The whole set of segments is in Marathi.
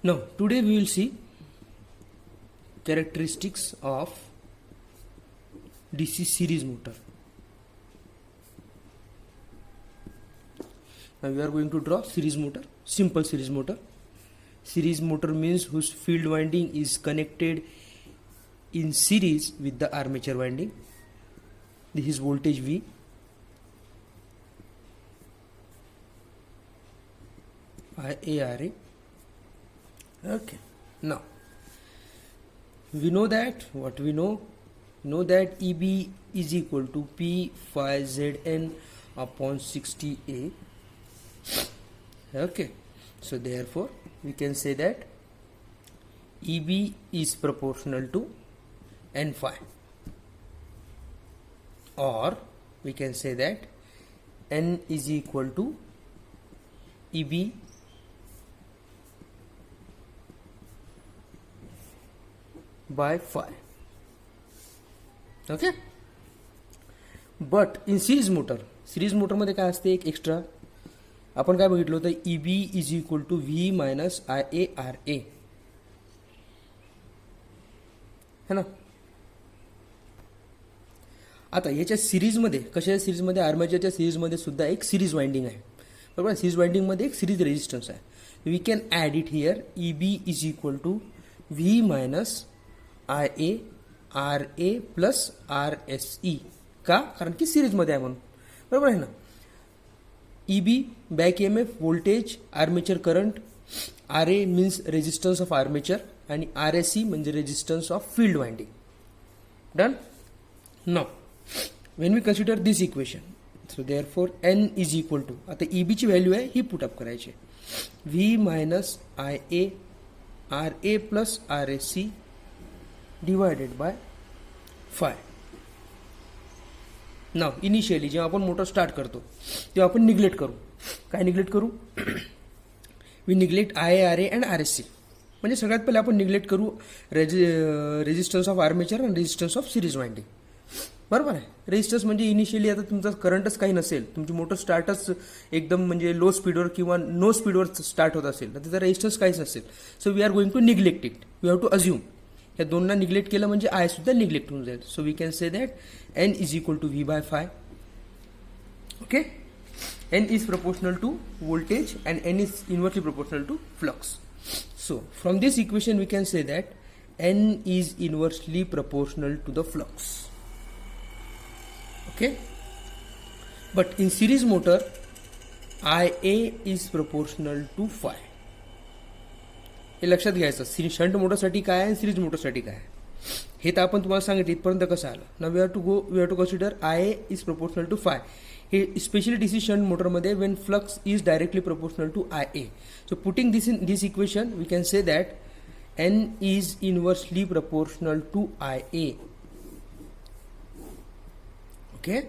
Now today we will see characteristics of DC series motor. Now we are going to draw series motor, simple series motor. Series motor means whose field winding is connected in series with the armature winding. This is voltage V. IaRa. Okay. Now we know that what we know that EB is equal to P phi Zn upon 60A. Okay. So therefore we can say that EB is proportional to N phi, or we can say that N is equal to EB by phi. Okay. But in series motor मध्ये काय असते एक एक्स्ट्रा आपण काय बघितलं होतं EB is equal to V minus IaRa है ना. आता याच्या सिरीजमध्ये कशाच्या सिरीजमध्ये आर्मेचरच्या सिरीजमध्ये सुद्धा एक सिरीज वाइंडिंग आहे बरोबर. सिरीज वाइंडिंग मध्ये एक सिरीज रेजिस्टन्स आहे. We can add it here EB is equal to V minus IaRa plus RSE का, कारण की सिरीजमध्ये आहे म्हणून बरोबर आहे ना. EB back EMF voltage armature current, RA means resistance of armature आणि RSE म्हणजे resistance of field winding. Done. Now when we consider this equation, so therefore N is equal to, आता EB ची व्हॅल्यू आहे ही पुट अप करायची, V minus IaRa plus RSE divided by phi. Now initially जेव्हा आपण मोटर स्टार्ट करतो तेव्हा आपण निग्लेक्ट करू. काय निग्लेक्ट करू? We neglect IaRa and RSE. म्हणजे सगळ्यात पहिले आपण निग्लेक्ट करू रेजिस्टन्स ऑफ आर्मेचर आणि रेजिस्टन्स ऑफ सिरीज वाइंडिंग बरोबर आहे. रेजिस्टन्स म्हणजे इनिशियली आता तुमचा करंटच काही नसेल, तुमची मोटर स्टार्टच एकदम म्हणजे लो स्पीडवर किंवा नो स्पीडवर स्टार्ट होत असेल तर त्याचा रेजिस्टन्स काहीच नसेल. So we are going to neglect it. We have to assume या दोनना निग्लेक्ट केलं म्हणजे आय सुद्धा निग्लेक्ट होऊन जाईल. So we can say that N is equal to V by phi. Okay. N is proportional to voltage and N is inversely proportional to flux. So from this equation we can say that N is inversely proportional to the flux. Okay. But in series motor Ia is proportional to phi. हे लक्षात घ्यायचं. शंट मोटरसाठी काय आहे, सिरीज मोटरसाठी काय आहे हे तर आपण तुम्हाला सांगितलं. इथपर्यंत कसं आलं ना. We have to consider Ia is proportional to phi. हे स्पेशली डीसी शंट मोटरमध्ये when flux is directly proportional to Ia. So putting this in this equation we can say that N is inversely proportional to Ia. Okay.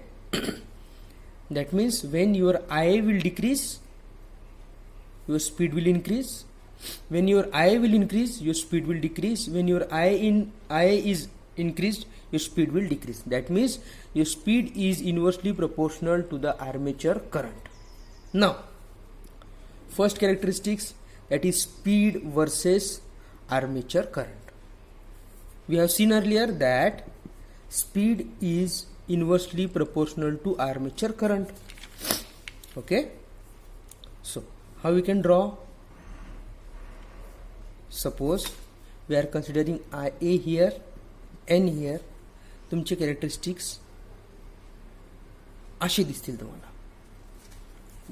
That means when your Ia will decrease, your speed will increase. When your Ia will increase, your speed will decrease. When your Ia is increased, your speed will decrease. That means your speed is inversely proportional to the armature current. Now, first characteristics, that is speed versus armature current. We have seen earlier that speed is inversely proportional to armature current. Okay. So how we can draw? Suppose we are considering Ia here, N here. तुमचे कॅरेक्टरिस्टिक्स असे दिसतील तुम्हाला.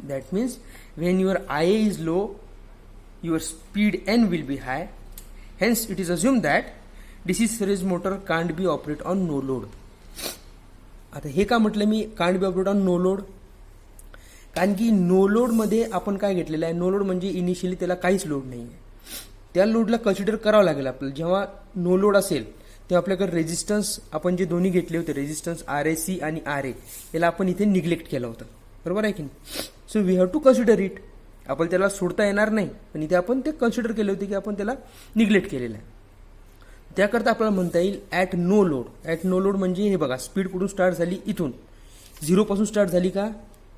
That means when your Ia is low, your speed N will be high. Hence it is assumed that DC series motor can't be operated on no load. आता हे का म्हटलं मी can't be operate on no load, कारण की नो लोड मध्ये आपण काय घेतलेलं आहे, नो लोड म्हणजे इनिशियली त्याला काहीच लोड नाही आहे. त्या लोडला कन्सिडर करावं लागेल आपल्याला. जेव्हा नो लोड असेल तेव्हा आपल्याकडे रेजिस्टन्स आपण जे दोन्ही घेतले होते रेजिस्टन्स RSE आणि RA याला आपण इथे निग्लेक्ट केलं होतं बरोबर आहे की नाही. So we have to consider it. आपण त्याला सोडता येणार नाही पण इथे आपण ते कन्सिडर केले होते की आपण त्याला निग्लेक्ट केलेलं आहे. त्याकरता आपल्याला म्हणता येईल at no load. At no load म्हणजे हे बघा स्पीड कुठून स्टार्ट झाली, इथून 0 पासून स्टार्ट झाली का,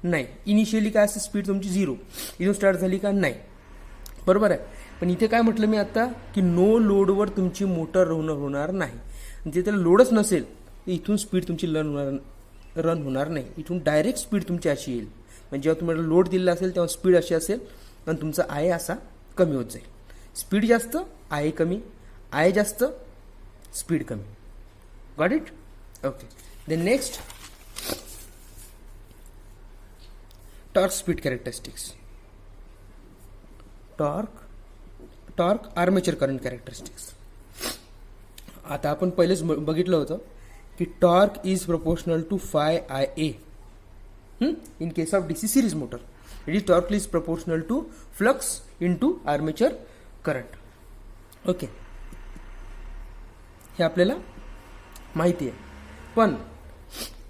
नाही. इनिशियली काय असते स्पीड तुमची 0, इथून स्टार्ट झाली का, नाही. बरोबर आहे. पण इथे काय म्हटलं मी आता की नो लोडवर तुमची मोटर होणार नाही. म्हणजे त्याला लोडच नसेल तर इथून स्पीड तुमची रन होणार नाही. इथून डायरेक्ट स्पीड तुमची अशी येईल. म्हणजे जेव्हा तुम्हाला लोड दिलेला असेल तेव्हा स्पीड अशी असेल आणि तुमचा आय असा कमी होत जाईल. स्पीड जास्त आय कमी, आय जास्त स्पीड कमी. Got it? Okay. Then next, torque speed characteristics. Torque armature current characteristics. आता आपण पहिलेच बघितलं होतं की torque is proportional to phi I A. In case of DC series motor it is torque is proportional to flux into armature current. Okay, हे आपल्याला माहिती आहे. पण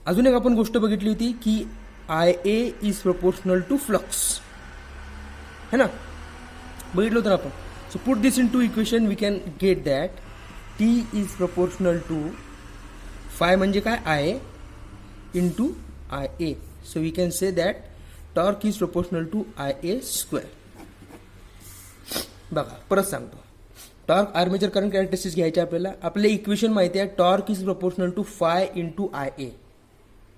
अजून एक आपण गोष्ट बघितली होती की I A is proportional to flux, है ना, बघितलं होतं ना आपण. So put this into equation we can get that T is proportional to phi म्हणजे काय I into I A. So we can say that torque is proportional to I A square. बघा परत सांगतो, टॉर्क आर्मेचर करंट कॅरेक्टरिस्टिक्स घ्यायचे आपल्याला. आपले इक्वेशन माहिती आहे torque is proportional to phi into I a.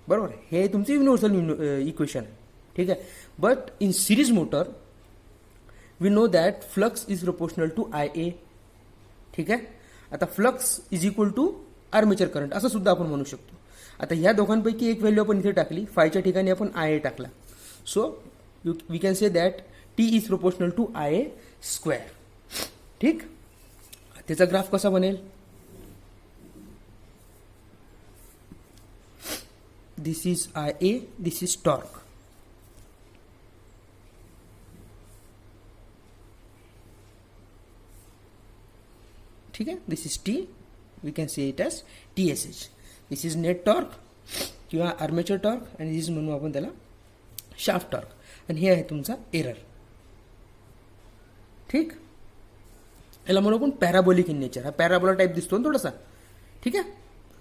बरोबर, हे तुमचे युनिव्हर्सल इक्वेशन आहे. ठीक आहे. But in series motor we know that flux is proportional to I a. ठीक आहे. आता flux is equal to armature current असं सुद्धा आपण म्हणू शकतो. आता ह्या दोघांपैकी एक व्हॅल्यू आपण इथे टाकली, फायच्या ठिकाणी आपण आय ए टाकला. So we can say that T is proportional to I A square. ठीक. त्याचा ग्राफ कसा बनेल? This is I a, this is torque. ठीक आहे. This is T, we can say it as T S H. This is net torque किंवा आर्मेचर टॉर्क आणि दिस म्हणू आपण त्याला शाफ्ट टॉर्क. आणि हे आहे तुमचा एरर. ठीक. याला म्हणू आपण पॅराबोलिक इन नेचर. हा पॅराबोला टाईप दिसतो ना थोडासा. ठीक आहे.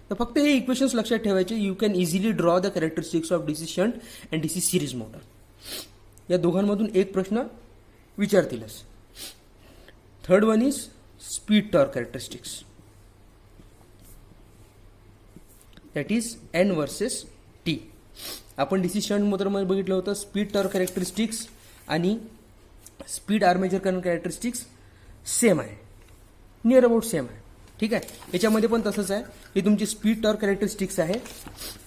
तर फक्त हे इक्वेशन्स लक्षात ठेवायचे. You can easily draw the characteristics of DC shunt and DC series motor. या दोघांमधून एक प्रश्न विचारतीलच. Third one is speed torque characteristics. That is N versus T. आपण डीसी शंट मोटरमध्ये बघितलं होतं स्पीड टॉर्क कॅरेक्टरिस्टिक्स आणि speed armature current characteristics same आहे, नियर अबाउट सेम आहे. ठीक आहे. याच्यामध्ये पण तसंच आहे. ही तुमची स्पीड टॉर्क कॅरेक्टरिस्टिक्स आहे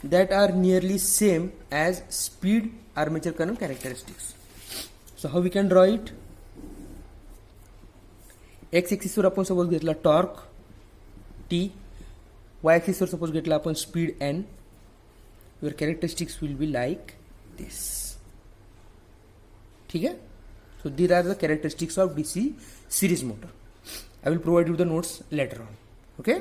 that are nearly same as speed armature current characteristics. So how we can draw it? X ॲक्सिसवर आपण सपोज घेतला टॉर्क टी, वाय ॲक्सिसवर सपोज घेतला आपण speed N. Your characteristics will be like this. ठीक आहे. So these are the characteristics of DC series motor. I will provide you the notes later on. Okay.